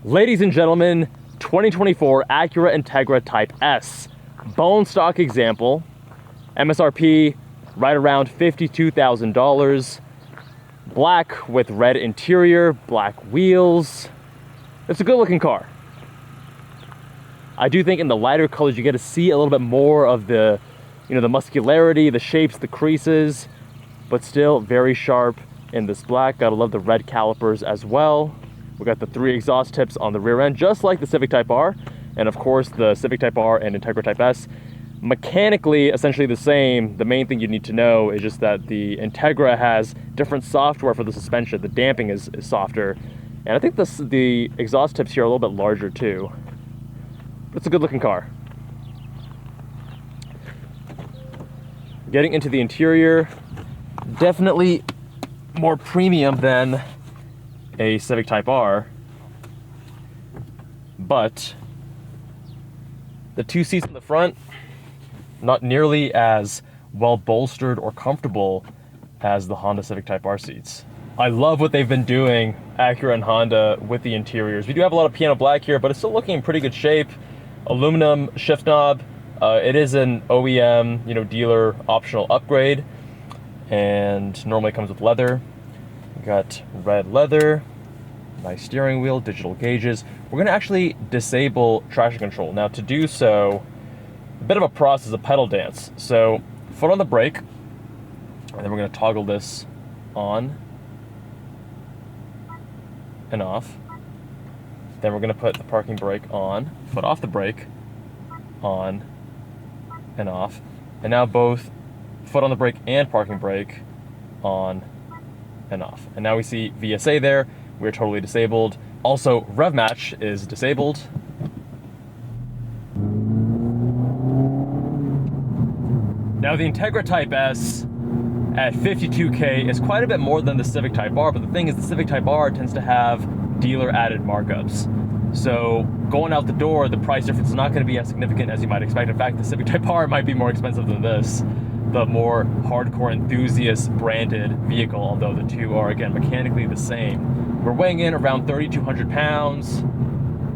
Ladies and gentlemen, 2024 Acura Integra Type S. Bone stock example. MSRP right around $52,000. Black with red interior, black wheels. It's a good looking car. I do think in the lighter colors you get to see a little bit more of the, the muscularity, the shapes, the creases, but still very sharp in this black. Gotta love the red calipers as well. We got the 3 exhaust tips on the rear end, just like the Civic Type R. And of course, the Civic Type R and Integra Type S, mechanically essentially the same. The main thing you need to know is just that the Integra has different software for the suspension. The damping is softer. And I think the exhaust tips here are a little bit larger too. But it's a good looking car. Getting into the interior, definitely more premium than a Civic Type R, but the 2 seats in the front, not nearly as well bolstered or comfortable as the Honda Civic Type R seats. I love what they've been doing, Acura and Honda, with the interiors. We do have a lot of piano black here, but it's still looking in pretty good shape. Aluminum shift knob. It is an OEM, dealer optional upgrade, and normally comes with leather. We got red leather, nice steering wheel, digital gauges. We're gonna actually disable traction control. Now to do so, a bit of a process, a pedal dance. So foot on the brake, and then we're gonna toggle this on and off. Then we're gonna put the parking brake on, foot off the brake, on and off. And now both foot on the brake and parking brake on and off. And now we see VSA there. We're totally disabled. Also, rev match is disabled. Now the Integra Type S at $52K is quite a bit more than the Civic Type R, but the thing is the Civic Type R tends to have dealer added markups. So going out the door, the price difference is not going to be as significant as you might expect. In fact, the Civic Type R might be more expensive than this, the more hardcore enthusiast branded vehicle, although the two are again mechanically the same. We're weighing in around 3,200 pounds,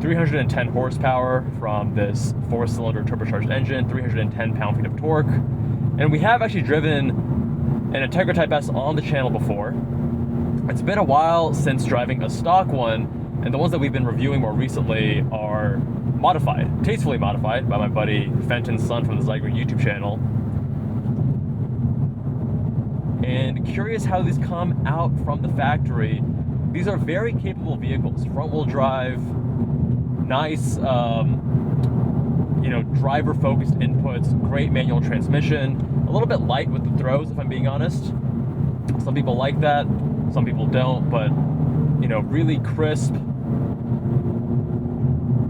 310 horsepower from this 4-cylinder turbocharged engine, 310 pound-feet of torque. And we have actually driven an Integra Type S on the channel before. It's been a while since driving a stock one, and the ones that we've been reviewing more recently are modified, tastefully modified by my buddy Fenton's son from the Zygreen YouTube channel. And curious how these come out from the factory. These are very capable vehicles, front-wheel drive, nice, driver-focused inputs, great manual transmission, a little bit light with the throws, if I'm being honest. Some people like that, some people don't, but, really crisp,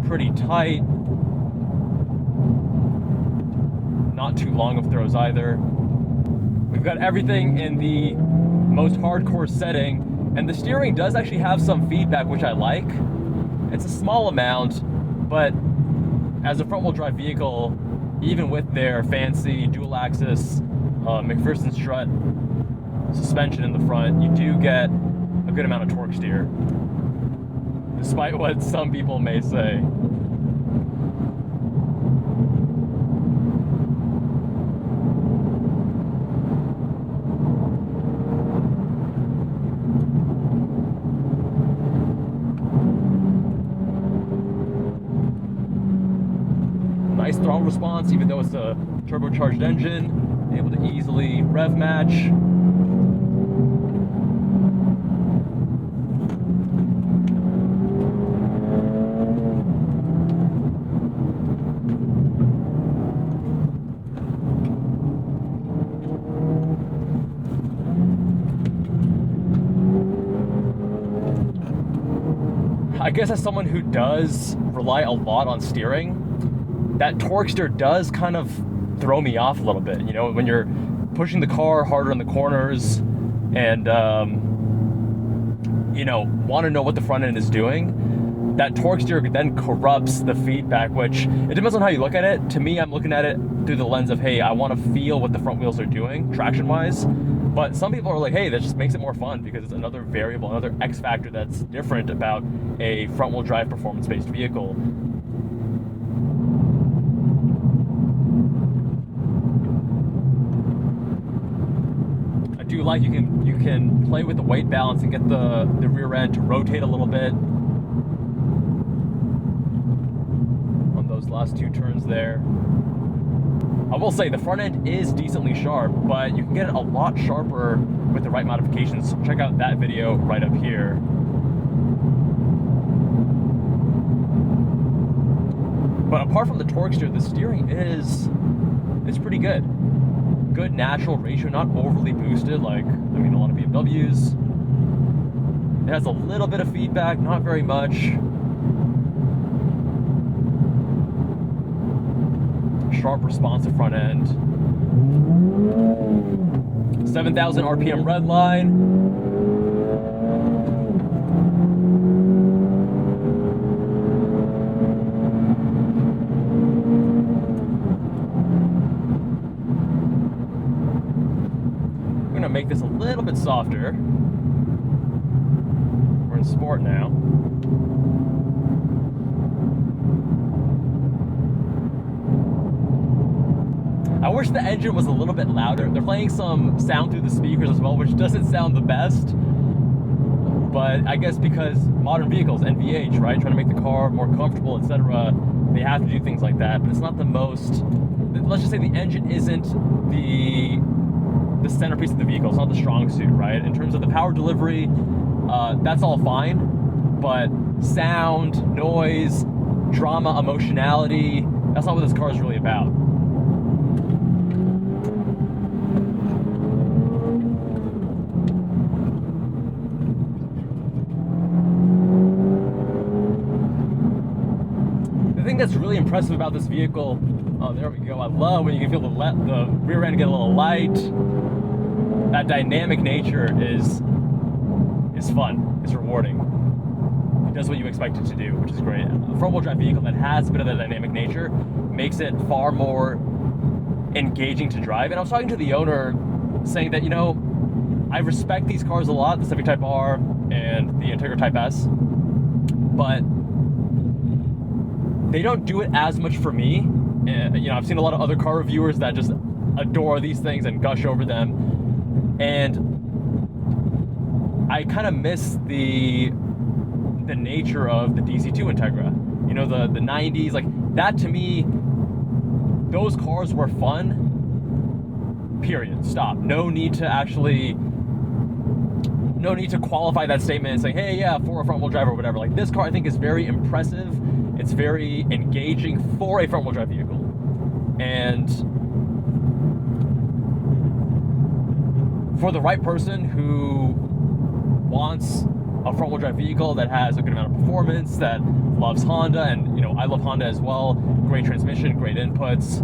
pretty tight, not too long of throws either. We've got everything in the most hardcore setting, and the steering does actually have some feedback, which I like. It's a small amount, but as a front-wheel drive vehicle, even with their fancy dual-axis McPherson strut suspension in the front, you do get a good amount of torque steer, despite what some people may say. Nice throttle response, even though it's a turbocharged engine, able to easily rev match. I guess as someone who does rely a lot on steering, that torque steer does kind of throw me off a little bit. When you're pushing the car harder in the corners and, want to know what the front end is doing, that torque steer then corrupts the feedback, which it depends on how you look at it. To me, I'm looking at it through the lens of, hey, I want to feel what the front wheels are doing traction-wise. But some people are like, hey, that just makes it more fun because it's another variable, another X factor that's different about a front-wheel drive performance-based vehicle. I do like you can play with the weight balance and get the rear end to rotate a little bit on those last two turns there. I will say the front end is decently sharp, but you can get it a lot sharper with the right modifications. Check out that video right up here. But apart from the torque steer, the steering is pretty good. Good natural ratio, not overly boosted like, I mean, a lot of BMWs. It has a little bit of feedback, not very much. Sharp responsive front end. 7,000 RPM red line. I'm gonna make this a little bit softer. We're in sport now. I wish the engine was a little bit louder. They're playing some sound through the speakers as well, which doesn't sound the best. But I guess because modern vehicles, NVH, right, trying to make the car more comfortable, etc., they have to do things like that. But it's not the most, let's just say the engine isn't the centerpiece of the vehicle. It's not the strong suit, right? In terms of the power delivery, that's all fine. But sound, noise, drama, emotionality, that's not what this car is really about. The thing that's really impressive about this vehicle, oh, there we go. I love when you can feel the rear end get a little light. That dynamic nature is fun. It's rewarding. It does what you expect it to do, which is great. A front-wheel drive vehicle that has a bit of that dynamic nature makes it far more engaging to drive. And I was talking to the owner saying that, you know, I respect these cars a lot, the Civic Type R and the Integra Type S, but they don't do it as much for me. And, you know, I've seen a lot of other car reviewers that just adore these things and gush over them, and I kind of miss the nature of the DC2 Integra. You know, the 90s, like that to me, those cars were fun, period, stop. No need to qualify that statement and say, hey, yeah, for a front-wheel drive or whatever. Like, this car I think is very impressive. It's very engaging for a front-wheel drive vehicle. And for the right person who wants a front-wheel drive vehicle that has a good amount of performance, that loves Honda, and you know, I love Honda as well, great transmission, great inputs.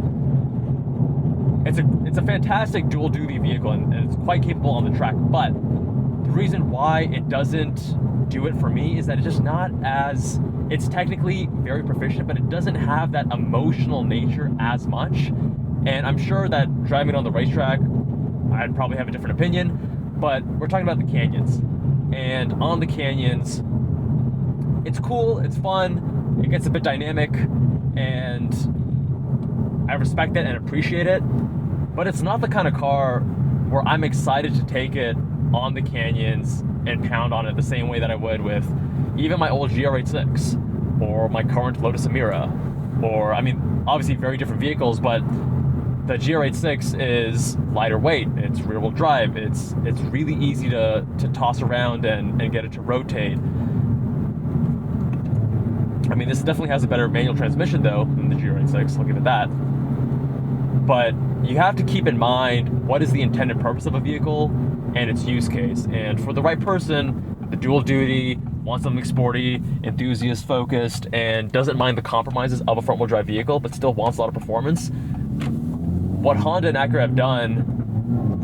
It's a fantastic dual-duty vehicle, and it's quite capable on the track. But the reason why it doesn't do it for me is that it's just not as, it's technically very proficient, but it doesn't have that emotional nature as much. And I'm sure that driving on the racetrack, I'd probably have a different opinion, but we're talking about the canyons. And on the canyons, it's cool, it's fun, it gets a bit dynamic, and I respect it and appreciate it, but it's not the kind of car where I'm excited to take it on the canyons and pound on it the same way that I would with even my old GR86 or my current Lotus Emira, or, I mean, obviously very different vehicles, but the GR86 is lighter weight, it's rear-wheel drive, it's really easy to toss around and get it to rotate. I mean, this definitely has a better manual transmission though than the GR86, I'll give it that. But you have to keep in mind what is the intended purpose of a vehicle and its use case. And for the right person, the dual duty, wants something sporty, enthusiast focused, and doesn't mind the compromises of a front-wheel drive vehicle, but still wants a lot of performance, what Honda and Acura have done,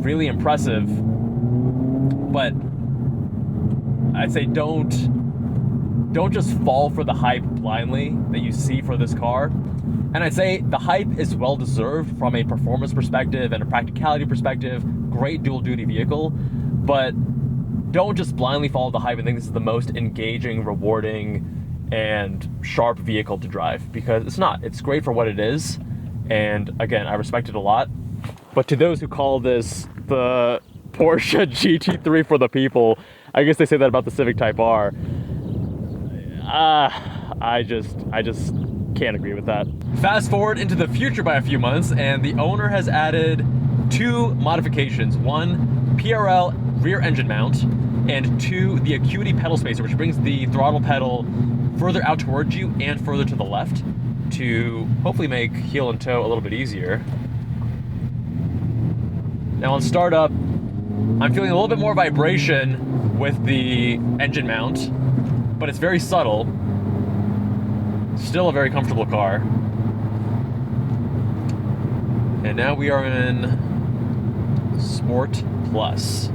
really impressive. But I'd say don't just fall for the hype blindly that you see for this car. And I'd say the hype is well deserved from a performance perspective and a practicality perspective, great dual duty vehicle, but don't just blindly follow the hype and think this is the most engaging, rewarding, and sharp vehicle to drive, because it's not. It's great for what it is, and again, I respect it a lot. But to those who call this the Porsche GT3 for the people, I guess they say that about the Civic Type R. I just can't agree with that. Fast forward into the future by a few months, and the owner has added 2 modifications. 1, PRL rear engine mount, and 2, the Acuity pedal spacer, which brings the throttle pedal further out towards you and further to the left to hopefully make heel and toe a little bit easier. Now on startup, I'm feeling a little bit more vibration with the engine mount, but it's very subtle. Still a very comfortable car. And now we are in Sport Plus.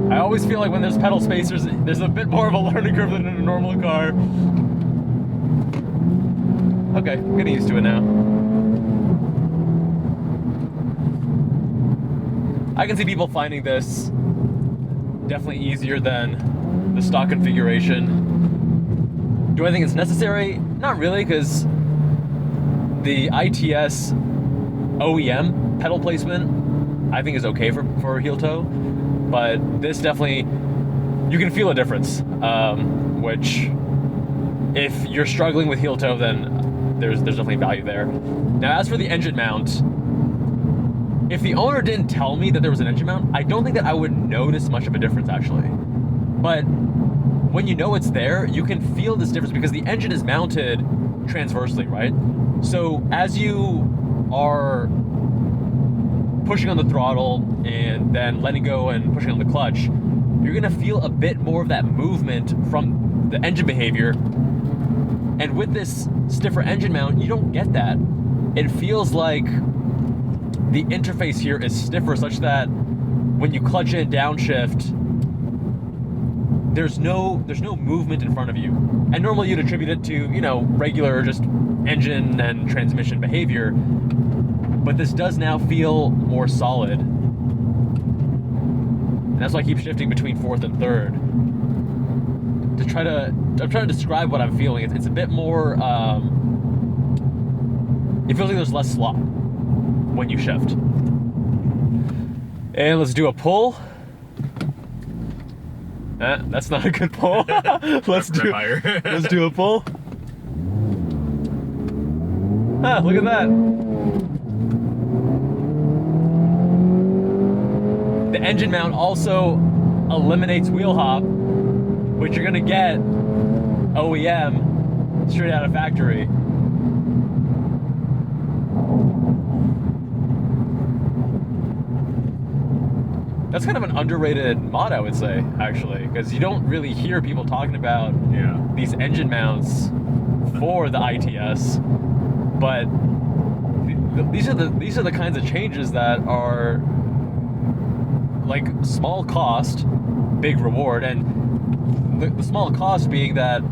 I always feel like when there's pedal spacers, there's a bit more of a learning curve than in a normal car. Okay, I'm getting used to it now. I can see people finding this definitely easier than the stock configuration. Do I think it's necessary? Not really, because the ITS OEM pedal placement I think is okay for heel toe. But this definitely, you can feel a difference, which if you're struggling with heel toe, then there's definitely value there. Now, as for the engine mount, if the owner didn't tell me that there was an engine mount, I don't think that I would notice much of a difference, actually. But when you know it's there, you can feel this difference because the engine is mounted transversely, right? So as you are pushing on the throttle and then letting go and pushing on the clutch, you're gonna feel a bit more of that movement from the engine behavior. And with this stiffer engine mount, you don't get that. It feels like the interface here is stiffer, such that when you clutch in downshift, there's no movement in front of you. And normally you'd attribute it to, you know, regular just engine and transmission behavior. But this does now feel more solid. And that's why I keep shifting between 4th and 3rd. I'm trying to describe what I'm feeling. It's a bit more, it feels like there's less slop when you shift. And let's do a pull. That's not a good pull. Let's do a pull. Look at that. The engine mount also eliminates wheel hop, which you're gonna get OEM straight out of factory. That's kind of an underrated mod, I would say, actually, because you don't really hear people talking about these engine mounts for the ITS, but these are the kinds of changes that are like small cost, big reward. And the small cost being that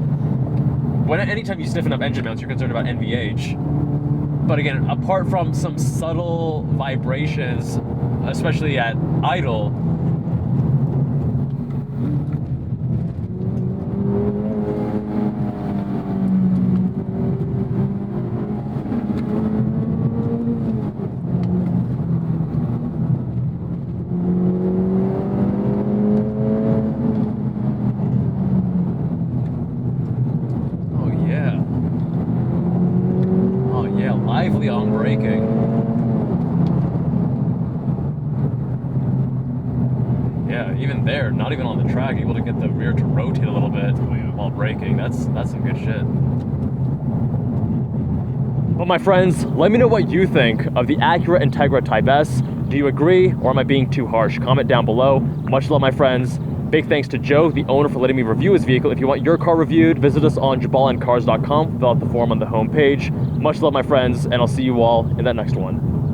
anytime you stiffen up engine mounts, you're concerned about NVH. But again, apart from some subtle vibrations, especially at idle, lively on braking. Yeah, even there, not even on the track, able to get the rear to rotate a little bit while braking. That's some good shit. But my friends, let me know what you think of the Acura Integra Type S. Do you agree, or am I being too harsh? Comment down below. Much love, my friends. Big thanks to Joe, the owner, for letting me review his vehicle. If you want your car reviewed, visit us on jabalandcars.com. Fill out the form on the homepage. Much love, my friends, and I'll see you all in that next one.